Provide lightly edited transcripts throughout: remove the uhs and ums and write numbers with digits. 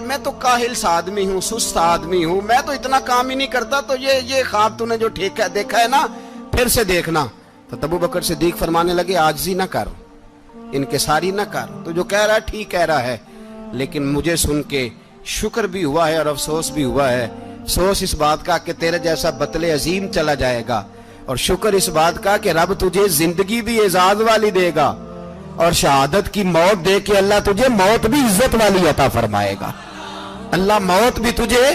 میں تو کاہل سا آدمی ہوں، سست آدمی ہوں، میں تو اتنا کام ہی نہیں کرتا، تو یہ خواب تو نے جو دیکھا ہے نا پھر سے دیکھنا۔ تو ابو بکر صدیق فرمانے لگے عاجزی نہ کر، انکساری نہ کر، تو جو کہہ رہا ہے ٹھیک کہہ رہا ہے، لیکن مجھے سن کے شکر بھی ہوا ہے اور افسوس بھی ہوا ہے۔ افسوس اس بات کا کہ تیرے جیسا بطل عظیم چلا جائے گا، اور شکر اس بات کا کہ رب تجھے زندگی بھی اعزاز والی دے گا، اور شہادت کی موت دے کے اللہ تجھے موت بھی عزت والی عطا فرمائے گا۔ اللہ موت بھی تجھے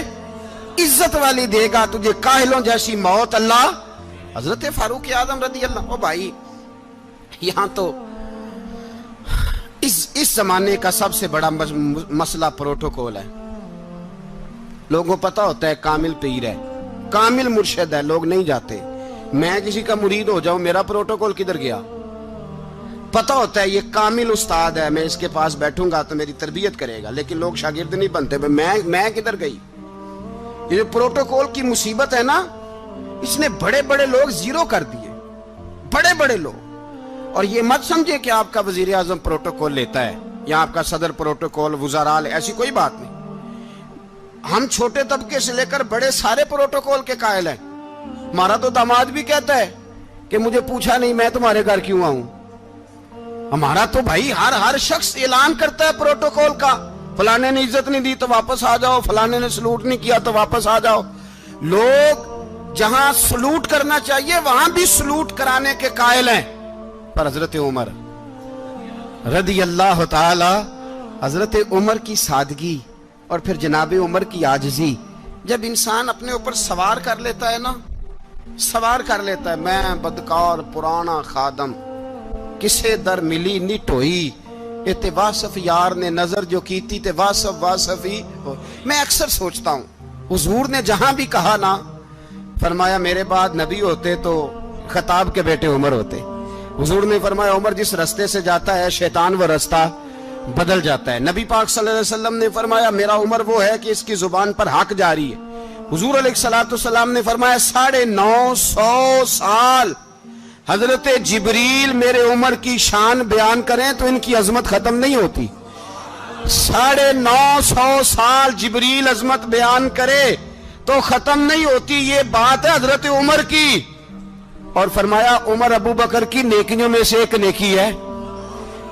عزت والی دے گا، تجھے کاہلوں جیسی موت اللہ۔ حضرت فاروق اعظم رضی اللہ، او بھائی یہاں تو اس زمانے کا سب سے بڑا مسئلہ پروٹوکول ہے۔ لوگوں پتہ ہوتا ہے کامل پیر ہے، کامل مرشد ہے، لوگ نہیں جاتے۔ میں کسی کا مرید ہو جاؤں، میرا پروٹوکول کدھر گیا؟ پتہ ہوتا ہے یہ کامل استاد ہے، میں اس کے پاس بیٹھوں گا تو میری تربیت کرے گا، لیکن لوگ شاگرد نہیں بنتے۔ میں کدھر گئی؟ یہ جو پروٹوکول کی مصیبت ہے نا، اس نے بڑے بڑے لوگ زیرو کر دیے، بڑے بڑے لوگ۔ اور یہ مت سمجھے کہ آپ کا وزیر اعظم پروٹوکول لیتا ہے یا آپ کا صدر پروٹوکول، وزراء، ایسی کوئی بات نہیں۔ ہم چھوٹے طبقے سے لے کر بڑے سارے پروٹوکول کے قائل ہیں۔ ہمارا تو داماد بھی کہتا ہے کہ مجھے پوچھا نہیں، میں تمہارے گھر کیوں آؤں؟ ہمارا تو بھائی ہر شخص اعلان کرتا ہے پروٹوکول کا، فلانے نے عزت نہیں دی تو واپس آ جاؤ، فلانے نے سلوٹ نہیں کیا تو واپس آ جاؤ۔ لوگ جہاں سلوٹ کرنا چاہیے وہاں بھی سلوٹ کرانے کے قائل ہیں۔ پر حضرت عمر رضی اللہ تعالی، حضرت عمر کی سادگی اور پھر جناب عمر کی عاجزی، جب انسان اپنے اوپر سوار کر لیتا ہے نا، سوار کر لیتا ہے، میں بدکار پرانا خادم، کسے در ملی نی ٹوئی، تے واصف یار نے نظر جو کیتی تے واصف ہی۔ میں اکثر سوچتا ہوں حضور نے جہاں بھی کہا نا، فرمایا میرے بعد نبی ہوتے تو خطاب کے بیٹے عمر ہوتے۔ حضور نے فرمایا عمر جس رستے سے جاتا ہے شیطان وہ رستہ بدل جاتا ہے۔ نبی پاک صلی اللہ علیہ وسلم نے فرمایا میرا عمر وہ ہے کہ اس کی زبان پر حق جاری ہے۔ حضور علیہ السلام نے فرمایا 950 سال حضرت جبریل میرے عمر کی شان بیان کریں تو ان کی عظمت ختم نہیں ہوتی۔ 950 سال جبریل عظمت بیان کرے تو ختم نہیں ہوتی۔ یہ بات ہے حضرت عمر کی، اور فرمایا عمر ابو بکر کی نیکیوں میں سے ایک نیکی ہے،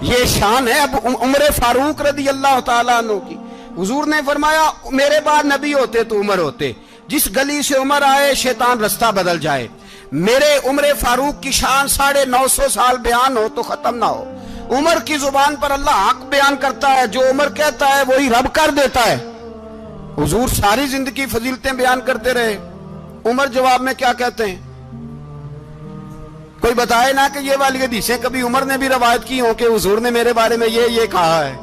یہ شان ہے اب عمر فاروق رضی اللہ تعالیٰ عنہ کی۔ حضور نے فرمایا میرے بعد نبی ہوتے تو عمر ہوتے، جس گلی سے عمر آئے شیطان رستہ بدل جائے۔ میرے عمر فاروق کی شان 950 سال بیان ہو تو ختم نہ ہو۔ عمر کی زبان پر اللہ حق بیان کرتا ہے، جو عمر کہتا ہے وہی رب کر دیتا ہے۔ حضور ساری زندگی فضیلتیں بیان کرتے رہے، عمر جواب میں کیا کہتے ہیں؟ کوئی بتائے نا کہ یہ والی حدیثیں کبھی عمر نے بھی روایت کی ہوں کہ حضور نے میرے بارے میں یہ کہا ہے۔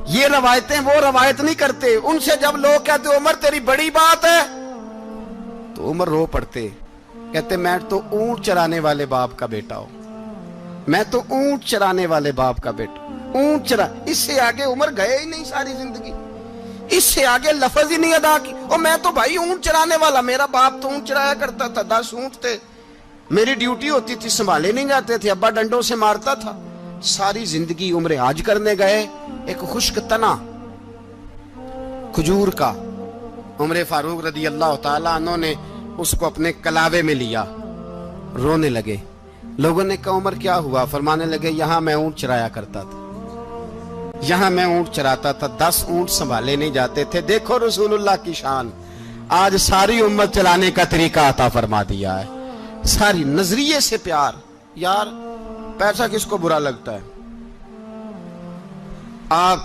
یہ روایتیں وہ روایت نہیں کرتے، ان سے جب لوگ کہتے عمر تیری بڑی بات ہے تو عمر رو پڑتے، کہتے میں تو اونٹ چرانے والے باپ کا بیٹا ہوں، میں تو اونٹ چرانے والے باپ کا بیٹا، اونٹ چرا۔ اس سے آگے عمر گئے ہی نہیں ساری زندگی، اس سے آگے لفظ ہی نہیں ادا کی۔ اور میں تو بھائی اونٹ چرانے والا، میرا باپ تو اونٹ چرایا کرتا تھا، 10 اونٹ تھے، میری ڈیوٹی ہوتی تھی، سنبھالے نہیں جاتے تھے، ابا ڈنڈوں سے مارتا تھا۔ ساری زندگی عمر حج کرنے گئے، ایک خشک تنا کھجور کا عمر فاروق رضی اللہ تعالیٰ عنہ نے اس کو اپنے کلاوے میں لیا، رونے لگے۔ لوگوں نے کہا عمر کیا ہوا؟ فرمانے لگے یہاں میں اونٹ چرایا کرتا تھا، یہاں میں اونٹ چراتا تھا، 10 اونٹ سنبھالے نہیں جاتے تھے۔ دیکھو رسول اللہ کی شان، آج ساری امت چلانے کا طریقہ عطا فرما دیا ہے، ساری نظریے سے پیار۔ یار پیسہ کس کو برا لگتا ہے؟ آپ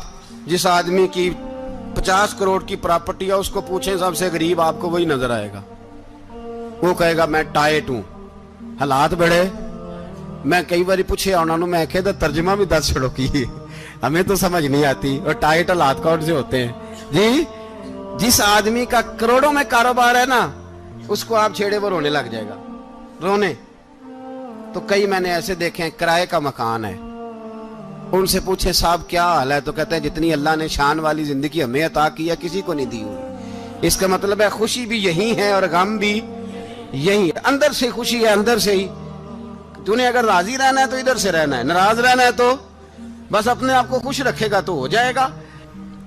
جس آدمی کی 50 کروڑ کی پراپرٹی ہے اس کو پوچھیں سب سے غریب، آپ کو وہی نظر آئے گا۔ وہ کہے گا میں ٹائٹ ہوں، حالات بڑے۔ میں کئی باری پوچھے انہوں نے، میں کہتا ترجمہ بھی 10 چھڑوں کی، ہمیں تو سمجھ نہیں آتی، اور ٹائٹ حالات کون سے ہوتے ہیں جی؟ جس آدمی کا کروڑوں میں کاروبار ہے نا، اس کو آپ چھیڑے وہ رونے لگ جائے گا، رونے۔ تو کئی میں نے ایسے دیکھے ہیں کرائے کا مکان ہے، ان سے پوچھے صاحب کیا حال ہے، تو کہتے ہیں جتنی اللہ نے شان والی زندگی ہمیں عطا کی ہے کسی کو نہیں دی ہوئی۔ اس کا مطلب ہے خوشی بھی یہی ہے اور غم بھی یہی ہے، اندر سے خوشی ہے، اندر سے ہی۔ تو نے اگر راضی رہنا ہے تو ادھر سے رہنا ہے، ناراض رہنا ہے تو بس اپنے آپ کو خوش رکھے گا تو ہو جائے گا۔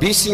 20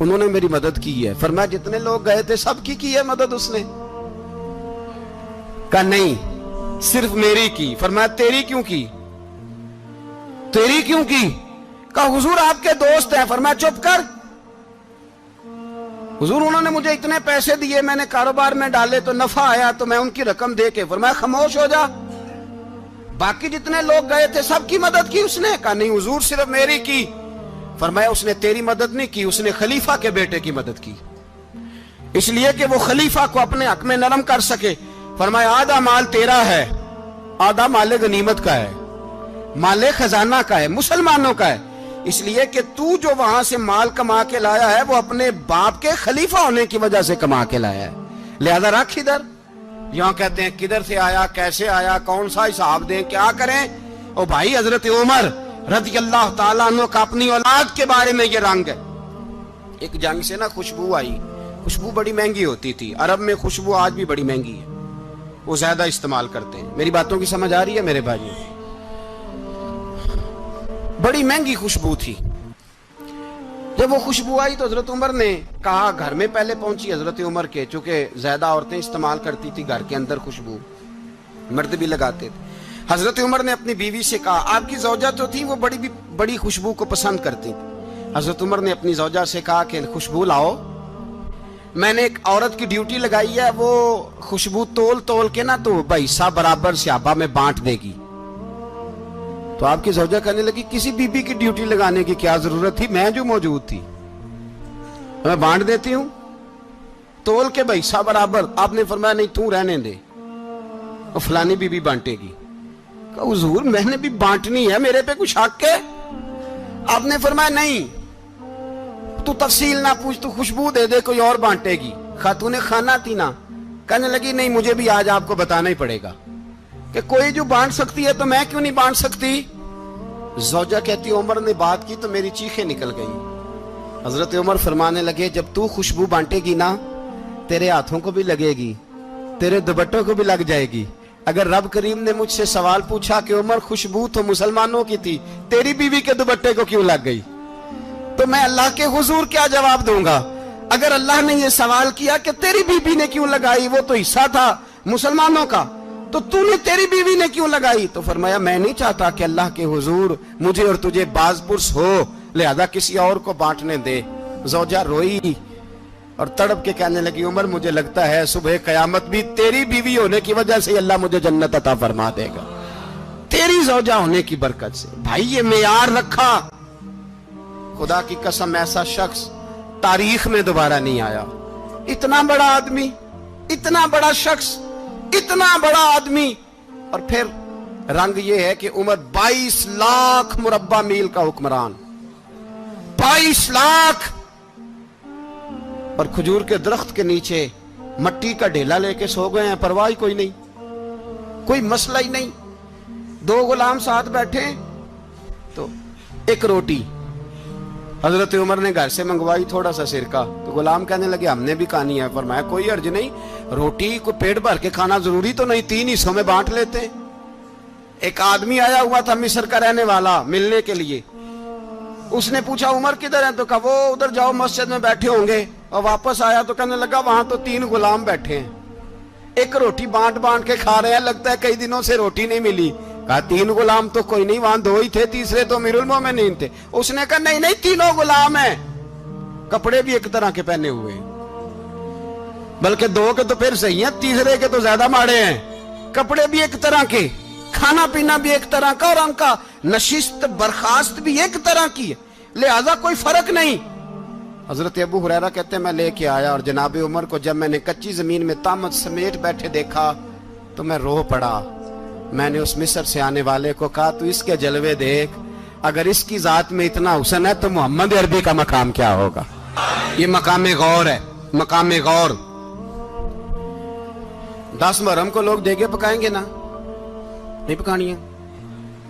انہوں نے میری مدد کی ہے. فرمایا جتنے لوگ گئے تھے سب کی ہے مدد اس نے؟ کہا نہیں صرف میری کی. فرمایا تیری کیوں کی؟ تیری کیوں کی؟ کہا حضور آپ کے دوست ہیں. فرمایا چپ کر حضور انہوں نے مجھے اتنے پیسے دیے, میں نے کاروبار میں ڈالے تو نفع آیا تو میں ان کی رقم دے کے. فرمایا خاموش ہو جا, باقی جتنے لوگ گئے تھے سب کی مدد کی اس نے؟ کہا نہیں حضور صرف میری کی. فرمایا اس نے تیری مدد نہیں کی, اس نے خلیفہ کے بیٹے کی مدد کی, اس لیے کہ وہ خلیفہ کو اپنے حق میں نرم کر سکے. فرمایا آدھا مال تیرا ہے, آدھا مال غنیمت کا ہے, مال خزانہ کا ہے, مسلمانوں کا ہے, اس لیے کہ تو جو وہاں سے مال کما کے لایا ہے وہ اپنے باپ کے خلیفہ ہونے کی وجہ سے کما کے لایا ہے, لہذا رکھ ادھر. یہاں کہتے ہیں کدھر سے آیا, کیسے آیا, کون سا حساب دیں, کیا کریں؟ او بھائی حضرت عمر رضی اللہ تعالیٰ عنہ کا اپنی اولاد کے بارے میں یہ رنگ ہے. ایک جنگ سے نا خوشبو آئی, خوشبو بڑی مہنگی ہوتی تھی, عرب میں خوشبو آج بھی بڑی مہنگی ہے, وہ زیادہ استعمال کرتے ہیں. میری باتوں کی سمجھ آ رہی ہے میرے بھائی؟ بڑی مہنگی خوشبو تھی. جب وہ خوشبو آئی تو حضرت عمر نے کہا, گھر میں پہلے پہنچی حضرت عمر کے, چونکہ زیادہ عورتیں استعمال کرتی تھی گھر کے اندر خوشبو, مرد بھی لگاتے تھے. حضرت عمر نے اپنی بیوی سے کہا, آپ کی زوجہ تو تھی وہ بڑی خوشبو کو پسند کرتی تھی. حضرت عمر نے اپنی زوجہ سے کہا کہ خوشبو لاؤ, میں نے ایک عورت کی ڈیوٹی لگائی ہے, وہ خوشبو تول کے نا تو حصہ برابر صحابہ میں بانٹ دے گی. تو آپ کی زوجہ کہنے لگی کسی بی بی کی ڈیوٹی لگانے کی کیا ضرورت تھی, میں جو موجود تھی میں بانٹ دیتی ہوں تول کے حصہ برابر. آپ نے فرمایا نہیں تو رہنے دے, اور فلانی بی بی بانٹے گی. کہا حضور میں نے بھی بانٹنی ہے, میرے پہ کچھ حق ہے؟ آپ نے فرمایا نہیں تو تفصیل نہ پوچھ, تو خوشبو دے دے, کوئی اور بانٹے گی. خاتون خانہ تھی نا, کہنے لگی نہیں مجھے بھی آج آپ کو بتانا ہی پڑے گا کہ کوئی جو بانٹ سکتی ہے تو میں کیوں نہیں بانٹ سکتی. زوجہ کہتی عمر نے بات کی تو میری چیخیں نکل گئی. حضرت عمر فرمانے لگے جب تو خوشبو بانٹے گی نا تیرے ہاتھوں کو بھی لگے گی, تیرے دوپٹوں کو بھی لگ جائے گی. اگر رب کریم نے مجھ سے سوال پوچھا کہ عمر خوشبو تو مسلمانوں کی تھی, تیری بیوی کے دوپٹے کو کیوں لگ گئی, تو میں اللہ کے حضور کیا جواب دوں گا؟ اگر اللہ نے یہ سوال کیا کہ تیری بیوی نے کیوں لگائی, وہ تو حصہ تھا مسلمانوں کا, تو نے تیری بیوی نے کیوں لگائی؟ تو فرمایا میں نہیں چاہتا کہ اللہ کے حضور مجھے اور تجھے باز پرس ہو, لہذا کسی اور کو بانٹنے دے. زوجہ روئی اور تڑپ کے کہنے لگی عمر مجھے لگتا ہے صبح قیامت بھی تیری بیوی ہونے کی وجہ سے اللہ مجھے جنت عطا فرما دے گا, تیری زوجہ ہونے کی برکت سے. بھائی یہ معیار رکھا, خدا کی قسم ایسا شخص تاریخ میں دوبارہ نہیں آیا. اتنا بڑا آدمی, اتنا بڑا شخص, اتنا بڑا آدمی, اور پھر رنگ یہ ہے کہ عمر 22 لاکھ مربع میل کا حکمران, 22 لاکھ, اور کھجور کے درخت کے نیچے مٹی کا ڈھیلا لے کے سو گئے ہیں, پرواہ کوئی نہیں, کوئی مسئلہ ہی نہیں. 2 غلام ساتھ بیٹھے تو ایک روٹی حضرت عمر نے گھر سے منگوائی, تھوڑا سا سرکہ, تو غلام کہنے لگے ہم نے بھی کھانی ہے. فرمایا کوئی حرج نہیں, روٹی کو پیٹ بھر کے کھانا ضروری تو نہیں, 3 حصوں میں بانٹ لیتے. ایک آدمی آیا ہوا تھا مصر کا رہنے والا ملنے کے لیے, اس نے پوچھا عمر کدھر ہیں, تو کہا وہ ادھر جاؤ مسجد میں بیٹھے ہوں گے. اور واپس آیا تو کہنے لگا وہاں تو 3 غلام بیٹھے ہیں, ایک روٹی بانٹ کے کھا رہے ہیں, لگتا ہے کئی دنوں سے روٹی نہیں ملی. کہا 3 غلام تو کوئی نہیں, وہاں 2 ہی تھے, تیسرے تو امیر المومنین تھے. اس نے کہا نہیں 3 غلام ہیں, کپڑے بھی ایک طرح کے پہنے ہوئے, بلکہ 2 کے تو پھر صحیح ہیں, تیسرے کے تو زیادہ ماڑے ہیں. کپڑے بھی ایک طرح کے, کھانا پینا بھی ایک طرح کا, اور ان کا نشست برخاست بھی ایک طرح کی ہے, لہذا کوئی فرق نہیں. حضرت ابو ہریرہ کہتے ہیں میں لے کے آیا, اور جناب عمر کو جب میں نے کچی زمین میں تامت سمیٹ بیٹھے دیکھا تو میں رو پڑا. میں نے اس مصر سے آنے والے کو کہا تو اس کے جلوے دیکھ, اگر اس کی ذات میں اتنا حسن ہے تو محمد عربی کا مقام کیا ہوگا. یہ مقام غور ہے, مقام غور. 10 محرم کو لوگ دیگے پکائیں گے نا, نہیں پکانی ہے,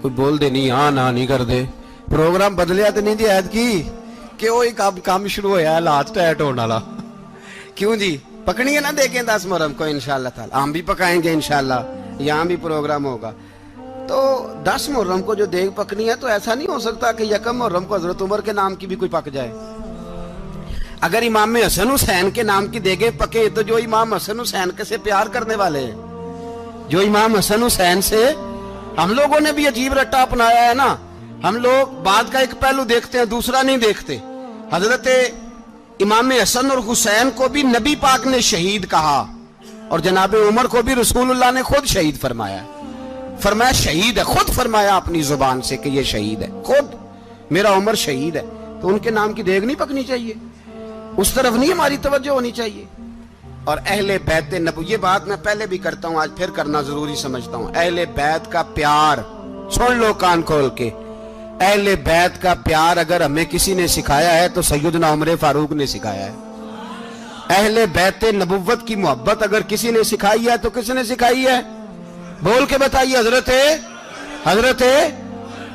کوئی بول دے نہیں, ہاں نہ نہیں کر دے, پروگرام بدلیا تو نہیں دی عید کی کہ وہ ایک کام شروع ہویا ہے لات ٹائٹ ہونے والا. کیوں جی, پکنی ہے نا دیکھیں 10 محرم کو انشاءاللہ تعالی, ہم بھی پکائیں گے انشاءاللہ, یہاں بھی پروگرام ہوگا. تو 10 محرم کو جو دیگ پکنی ہے تو ایسا نہیں ہو سکتا کہ 1 محرم کو حضرت عمر کے نام کی بھی کوئی پک جائے. اگر امام حسن حسین کے نام کی دیگیں پکے تو جو امام حسن حسین کے سے پیار کرنے والے ہیں، جو امام حسن حسین سے، ہم لوگوں نے بھی عجیب رٹا اپنایا ہے نا، ہم لوگ بات کا ایک پہلو دیکھتے ہیں دوسرا نہیں دیکھتے۔ حضرت امام حسن اور حسین کو بھی نبی پاک نے شہید کہا، اور جناب عمر کو بھی رسول اللہ نے خود شہید فرمایا، فرمایا شہید ہے، خود فرمایا اپنی زبان سے کہ یہ شہید ہے، خود میرا عمر شہید ہے۔ تو ان کے نام کی دیگ نہیں پکنی چاہیے، اس طرف نہیں ہماری توجہ ہونی چاہیے۔ اور اہل بیت نبوی، یہ بات میں پہلے بھی کرتا ہوں، آج پھر کرنا ضروری سمجھتا ہوں، اہل بیت کا پیار، سن لو کان کھول کے، اہل بیت کا پیار اگر ہمیں کسی نے سکھایا ہے تو سیدنا عمر فاروق نے سکھایا ہے۔ اہل بیت نبوت کی محبت اگر کسی نے سکھائی ہے تو کس نے سکھائی ہے؟ بول کے بتائیے، حضرت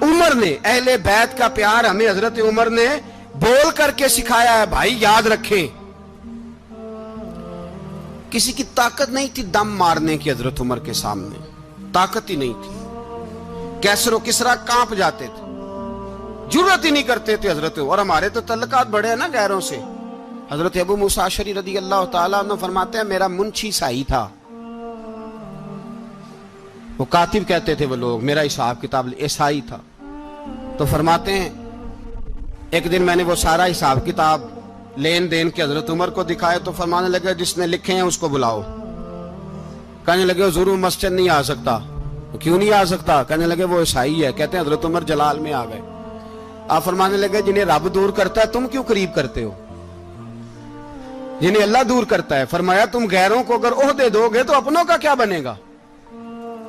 عمر نے۔ اہل بیت کا پیار ہمیں حضرت عمر نے بول کر کے سکھایا ہے۔ بھائی یاد رکھیں، کسی کی طاقت نہیں تھی دم مارنے کی حضرت عمر کے سامنے، طاقت ہی نہیں تھی، کیسر و کسرا کانپ جاتے تھے، جرأت ہی نہیں کرتے تھے حضرت۔ اور ہمارے تو تعلقات بڑے ہیں نا غیروں سے۔ حضرت ابو موسیٰ اشعری رضی اللہ تعالیٰ عنہ فرماتے ہیں میرا منشی سائی تھا، وہ کاتب کہتے تھے وہ لوگ، میرا حساب کتاب عیسائی تھا۔ تو فرماتے ہیں ایک دن میں نے وہ سارا حساب کتاب لین دین کے حضرت عمر کو دکھائے تو فرمانے لگے جس نے لکھے ہیں اس کو بلاؤ۔ کہنے لگے ضرور مسجد نہیں آ سکتا۔ کیوں نہیں آ سکتا؟ کہنے لگے وہ عیسائی ہے۔ کہتے ہیں حضرت عمر جلال میں آ گئے۔ آپ فرمانے لگے جنہیں رب دور کرتا ہے تم کیوں قریب کرتے ہو؟ جنہیں اللہ دور کرتا ہے۔ فرمایا تم غیروں کو اگر عہدے دو گے تو اپنوں کا کیا بنے گا؟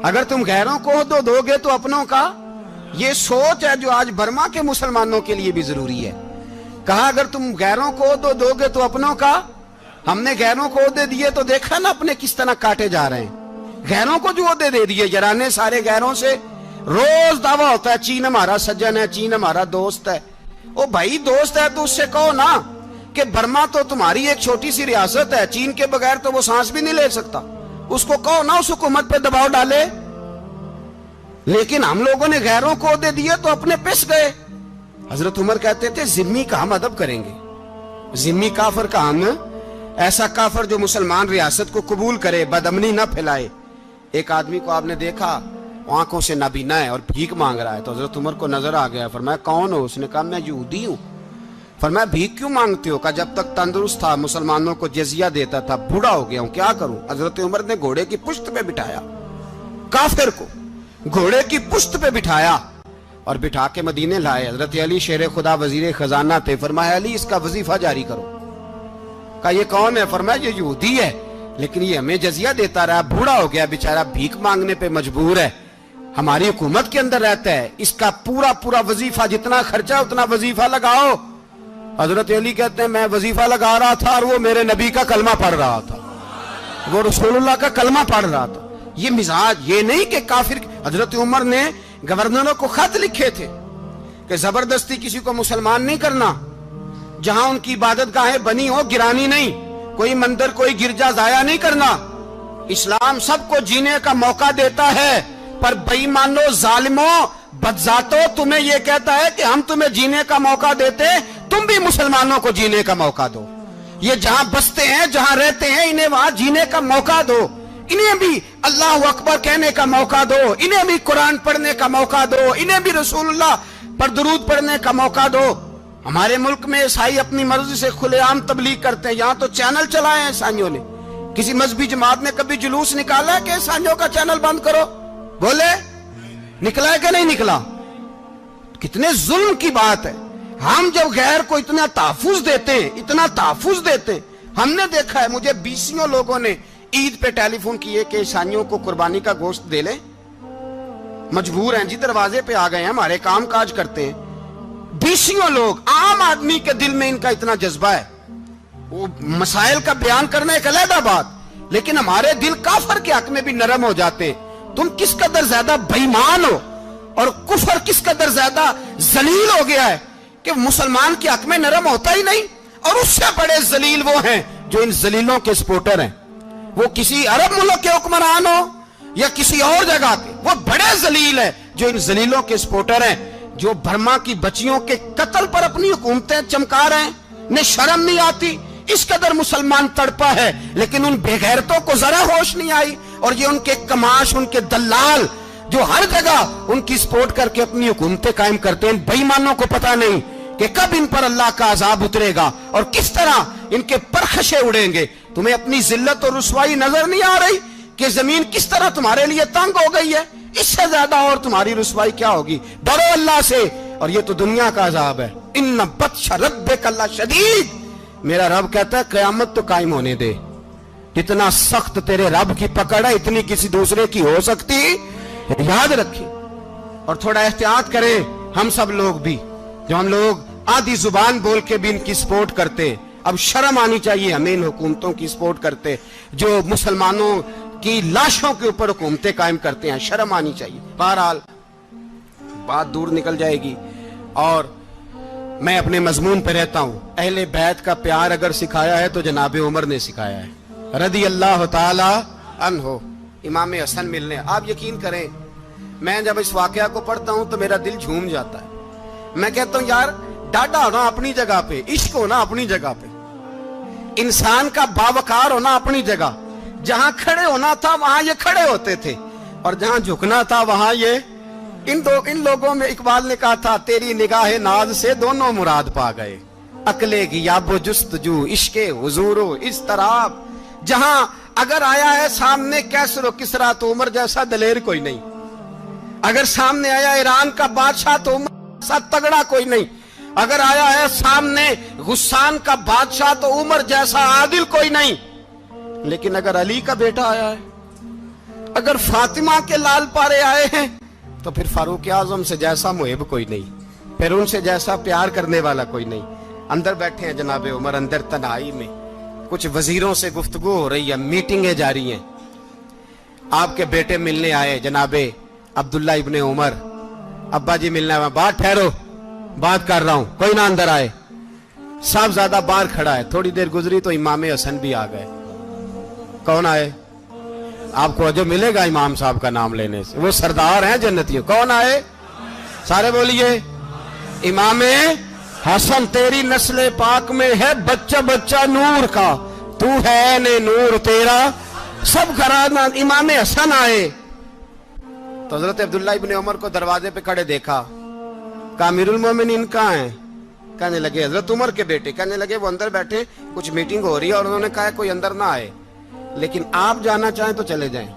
اگر تم غیروں کو عہدے دو گے تو اپنوں کا۔ یہ سوچ ہے جو آج برما کے مسلمانوں کے لیے بھی ضروری ہے۔ کہا اگر تم غیروں کو عہدے دو گے تو اپنوں کا۔ ہم نے غیروں کو عہدے دیے تو دیکھا نا اپنے کس طرح کاٹے جا رہے ہیں۔ غیروں کو جو عہدے دے دیے یارانے سارے غیروں سے، روز دعویٰ ہوتا ہے چین ہمارا سجن ہے، چین ہمارا دوست ہے۔ او بھائی دوست ہے تو اس سے کہو نا کہ برما تو تمہاری ایک چھوٹی سی ریاست ہے، چین کے بغیر تو وہ سانس بھی نہیں لے سکتا، اس کو کہو نا اس حکومت پہ دباؤ ڈالے۔ لیکن ہم لوگوں نے غیروں کو عہدے دیے تو اپنے پس گئے۔ حضرت عمر کہتے تھے ذمی کا ہم ادب کریں گے، ذمی کافر کا ہم، ایسا کافر جو مسلمان ریاست کو قبول کرے، بدامنی نہ پھیلائے۔ ایک آدمی کو آپ نے دیکھا آنکھوں سے نابینا ہے اور بھیک مانگ رہا ہے، تو حضرت عمر کو نظر آ گیا، فرمایا کون ہو؟ اس نے کہا میں یہودی ہوں۔ فرمایا بھیک کیوں مانگتے ہو؟ کہا جب تک تندرست تھا مسلمانوں کو جزیہ دیتا تھا، بوڑھا ہو گیا ہوں کیا کروں؟ حضرت عمر نے گھوڑے کی پشت پہ بٹھایا، کافر کو گھوڑے کی پشت پہ بٹھایا اور بٹھا کے مدینے لائے۔ حضرت علی شیر خدا وزیر خزانہ تھے، فرمایا علی اس کا وظیفہ جاری کرو۔ کہا یہ کون ہے؟ فرمایا یہ یہودی ہے لیکن یہ ہمیں جزیہ دیتا رہا، بوڑھا ہو گیا بیچارہ، بھیک مانگنے پہ مجبور ہے، ہماری حکومت کے اندر رہتا ہے، اس کا پورا وظیفہ جتنا خرچہ اتنا وظیفہ لگاؤ۔ حضرت علی کہتے ہیں میں وظیفہ لگا رہا تھا اور وہ میرے نبی کا کلمہ پڑھ رہا تھا، وہ رسول اللہ کا کلمہ پڑھ رہا تھا۔ یہ مزاج، یہ نہیں کہ کافر۔ حضرت عمر نے گورنروں کو خط لکھے تھے کہ زبردستی کسی کو مسلمان نہیں کرنا، جہاں ان کی عبادت گاہیں بنی ہو گرانی نہیں، کوئی مندر کوئی گرجا ضائع نہیں کرنا۔ اسلام سب کو جینے کا موقع دیتا ہے، پر بے ایمانو ظالمو بدذاتو تمہیں یہ کہتا ہے کہ ہم تمہیں جینے کا موقع دیتے، تم بھی مسلمانوں کو جینے کا موقع دو۔ یہ جہاں بستے ہیں جہاں رہتے ہیں انہیں وہاں جینے کا موقع دو، انہیں بھی اللہ اکبر کہنے کا موقع دو، انہیں بھی قرآن پڑھنے کا موقع دو، انہیں بھی رسول اللہ پر درود پڑھنے کا موقع دو۔ ہمارے ملک میں عیسائی اپنی مرضی سے کھلے عام تبلیغ کرتے ہیں، یہاں تو چینل چلائے ہیں عیسائیوں نے۔ کسی مذہبی جماعت نے کبھی جلوس نکالا ہے کہ عیسائیوں کا چینل بند کرو؟ بولے نکلا ہے کہ نہیں نکلا؟ کتنے ظلم کی بات ہے۔ ہم جب غیر کو اتنا تحفظ دیتے ہیں، اتنا تحفظ دیتے ہیں، ہم نے دیکھا ہے، مجھے بیسیوں لوگوں نے عید پہ ٹیلی فون کیے کہ عیسائیوں کو قربانی کا گوشت دے لیں، مجبور ہیں جی، دروازے پہ آ گئے ہیں، ہمارے کام کاج کرتے ہیں۔ بیسیوں لوگ، عام آدمی کے دل میں ان کا اتنا جذبہ ہے، وہ مسائل کا بیان کرنا ایک علیحدہ بات، لیکن ہمارے دل کافر کے حق میں بھی نرم ہو جاتے ہیں۔ تم کس قدر زیادہ بے ایمان ہو اور کفر کس قدر زیادہ ذلیل ہو گیا ہے کہ مسلمان کے حق میں نرم ہوتا ہی نہیں۔ اور اس سے بڑے ذلیل وہ ہیں جو ان ذلیلوں کے سپورٹر ہیں، وہ کسی عرب ملک کے حکمران ہو یا کسی اور جگہ کے، وہ بڑے ذلیل ہیں جو ان ذلیلوں کے سپورٹر ہیں، جو برما کی بچیوں کے قتل پر اپنی حکومتیں چمکا رہے ہیں، نے شرم نہیں آتی، اس قدر مسلمان تڑپا ہے، لیکن ان بے غیرتوں کو ذرا ہوش نہیں آئی، اور یہ ان کے کماش، ان کے دلال جو ہر جگہ ان کی سپورٹ کر کے اپنی حکومتیں قائم کرتے ہیں، بے ایمانوں کو پتہ نہیں کہ کب ان پر اللہ کا عذاب اترے گا اور کس طرح ان کے پرخشے اڑیں گے۔ تمہیں اپنی ذلت اور رسوائی نظر نہیں آ رہی کہ زمین کس طرح تمہارے لیے تنگ ہو گئی ہے؟ اس سے زیادہ اور تمہاری رسوائی کیا ہوگی؟ ڈرو اللہ سے، اور یہ تو دنیا کا عذاب ہے۔ ان بطش ربک لشدید، میرا رب کہتا ہے قیامت تو قائم ہونے دے، جتنا سخت تیرے رب کی پکڑ ہے اتنی کسی دوسرے کی ہو سکتی، یاد رکھیں۔ اور تھوڑا احتیاط کریں ہم سب لوگ بھی، جو ہم لوگ آدھی زبان بول کے بھی ان کی سپورٹ کرتے ہیں، اب شرم آنی چاہیے ہمیں ان حکومتوں کی سپورٹ کرتے جو مسلمانوں کی لاشوں کے اوپر حکومتیں قائم کرتے ہیں، شرم آنی چاہیے۔ بہرحال بات دور نکل جائے گی، اور میں اپنے مضمون پہ رہتا ہوں۔ اہل بیت کا پیار اگر سکھایا ہے تو جناب عمر نے سکھایا ہے رضی اللہ تعالی عنہ، امام حسن ملنے۔ آپ یقین کریں میں جب اس واقعہ کو پڑھتا ہوں تو میرا دل جھوم جاتا ہے۔ میں کہتا ہوں یار ڈاڈا ہونا اپنی جگہ پہ، عشق ہونا اپنی جگہ پہ، انسان کا باوقار ہونا اپنی جگہ، جہاں کھڑے ہونا تھا وہاں یہ کھڑے ہوتے تھے، اور جہاں جھکنا تھا وہاں یہ ان لوگوں میں اقبال نے کہا تھا تیری نگاہ ناز سے دونوں مراد پا گئے، عقل غیاب و جستجو، عشق حضور و اضطراب۔ جہاں اگر آیا ہے سامنے کیسر و کسرا تو عمر جیسا دلیر کوئی نہیں، اگر سامنے آیا ایران کا بادشاہ تو عمر جیسا تگڑا کوئی نہیں، اگر آیا ہے سامنے غسان کا بادشاہ تو عمر جیسا عادل کوئی نہیں، لیکن اگر علی کا بیٹا آیا ہے، اگر فاطمہ کے لال پارے آئے ہیں تو پھر فاروق اعظم سے جیسا محب کوئی نہیں، پھر ان سے جیسا پیار کرنے والا کوئی نہیں۔ اندر بیٹھے ہیں جناب عمر، اندر تنہائی میں کچھ وزیروں سے گفتگو ہو رہی ہے، میٹنگیں جاری ہیں۔ آپ کے بیٹے ملنے آئے جناب عبداللہ ابن عمر، ابا جی ملنا ہے، بات ٹھہرو بات کر رہا ہوں، کوئی نہ اندر آئے۔ صاحب زیادہ باہر کھڑا ہے، تھوڑی دیر گزری تو امام حسن بھی آ گئے۔ کون آئے؟ آپ کو جو ملے گا امام صاحب کا نام لینے سے، وہ سردار ہیں جنتیوں۔ کون آئے؟ سارے بولیے امام حسن، تیری نسل پاک میں ہے بچہ بچہ نور کا، تو ہے نے نور تیرا سب گھرانہ۔ امام حسن آئے تو حضرت عبداللہ ابن عمر کو دروازے پہ کھڑے دیکھا، کہا امیر المومنین کہاں ہیں؟ کہنے لگے حضرت عمر کے بیٹے۔ کہنے لگے وہ اندر بیٹھے، کچھ میٹنگ ہو رہی ہے، اور انہوں نے کہا کوئی اندر نہ آئے، لیکن آپ جانا چاہیں تو چلے جائیں،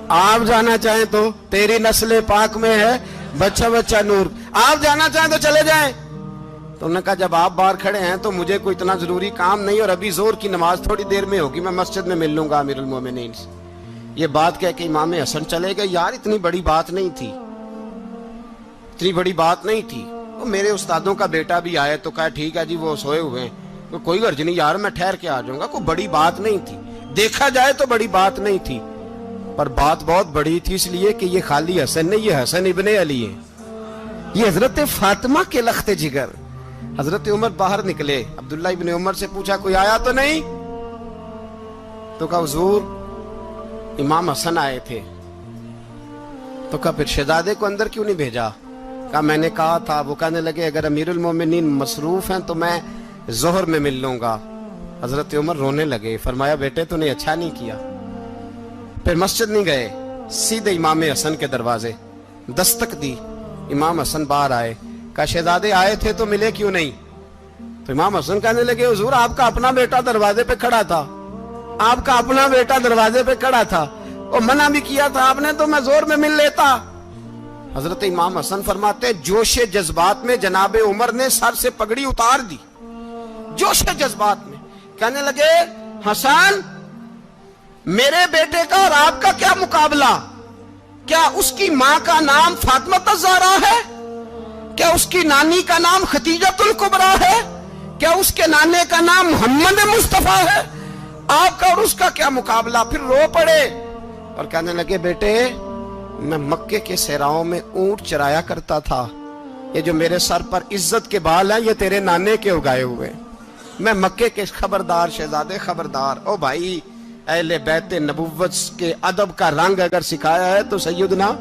آپ جانا چاہیں تو، تیری نسل پاک میں ہے بچہ بچہ نور، آپ جانا چاہیں تو چلے جائیں۔ تو انہوں نے کہا جب آپ باہر کھڑے ہیں تو مجھے کوئی اتنا ضروری کام نہیں، اور ابھی زور کی نماز تھوڑی دیر میں ہوگی، میں مسجد میں مل لوں گا امیر المومنین سے۔ یہ بات کہہ کے امام حسن چلے گئے۔ یار اتنی بڑی بات نہیں تھی، اتنی بڑی بات نہیں تھی، وہ میرے استادوں کا بیٹا بھی آئے تو کہا ٹھیک ہے جی وہ سوئے ہوئے ہیں، کوئی غرض نہیں یار میں ٹھہر کے آ جاؤں گا، کوئی بڑی بات نہیں تھی، دیکھا جائے تو بڑی بات نہیں تھی، پر بات بہت بڑی تھی، اس لیے کہ یہ خالی حسن نہیں، یہ حسن ابن علی ہے، یہ حضرت فاطمہ کے لخت جگر۔ حضرت عمر باہر نکلے، عبداللہ ابن عمر سے پوچھا کوئی آیا تو نہیں؟ تو کہا حضور امام حسن آئے تھے۔ تو کہا پھر شہزادے کو اندر کیوں نہیں بھیجا؟ کہا میں نے کہا تھا۔ وہ کہنے لگے اگر امیر المومنین مصروف ہیں تو میں ظہر میں مل لوں گا۔ حضرت عمر رونے لگے، فرمایا بیٹے تو نے اچھا نہیں کیا۔ پھر مسجد نہیں گئے، سیدھے امام حسن کے دروازے دستک دی، امام حسن باہر آئے، کہا شہزادے آئے تھے تو ملے کیوں نہیں؟ تو امام حسن کہنے لگے حضور آپ کا اپنا بیٹا دروازے پہ کھڑا تھا، آپ کا اپنا بیٹا دروازے پہ کھڑا تھا، اور منع بھی کیا تھا آپ نے تو میں زور میں مل لیتا۔ حضرت امام حسن فرماتے جوش جذبات میں جناب عمر نے سر سے پگڑی اتار دی، جوش جذبات میں کہنے لگے حسن میرے بیٹے کا اور آپ کا کیا مقابلہ؟ کیا اس کی ماں کا نام فاطمہ الزہرا ہے؟ کیا اس کی نانی کا نام خدیجہ الکبریٰ ہے؟ کیا اس کے نانے کا نام محمد مصطفیٰ ہے؟ آپ کا اور اس کا کیا مقابلہ؟ پھر رو پڑے اور کہنے لگے بیٹے میں مکے کے صحراؤں میں اونٹ چرایا کرتا تھا، یہ جو میرے سر پر عزت کے بال ہیں یہ تیرے نانے کے اگائے ہوئے، میں مکے کے خبردار شہزادے خبردار۔ او بھائی اہل بیت نبوت کے ادب کا رنگ اگر سکھایا ہے تو سیدنا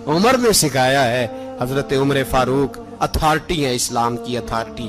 عمر نے سکھایا ہے۔ حضرت عمر فاروق اتھارٹی ہے، اسلام کی اتھارٹی،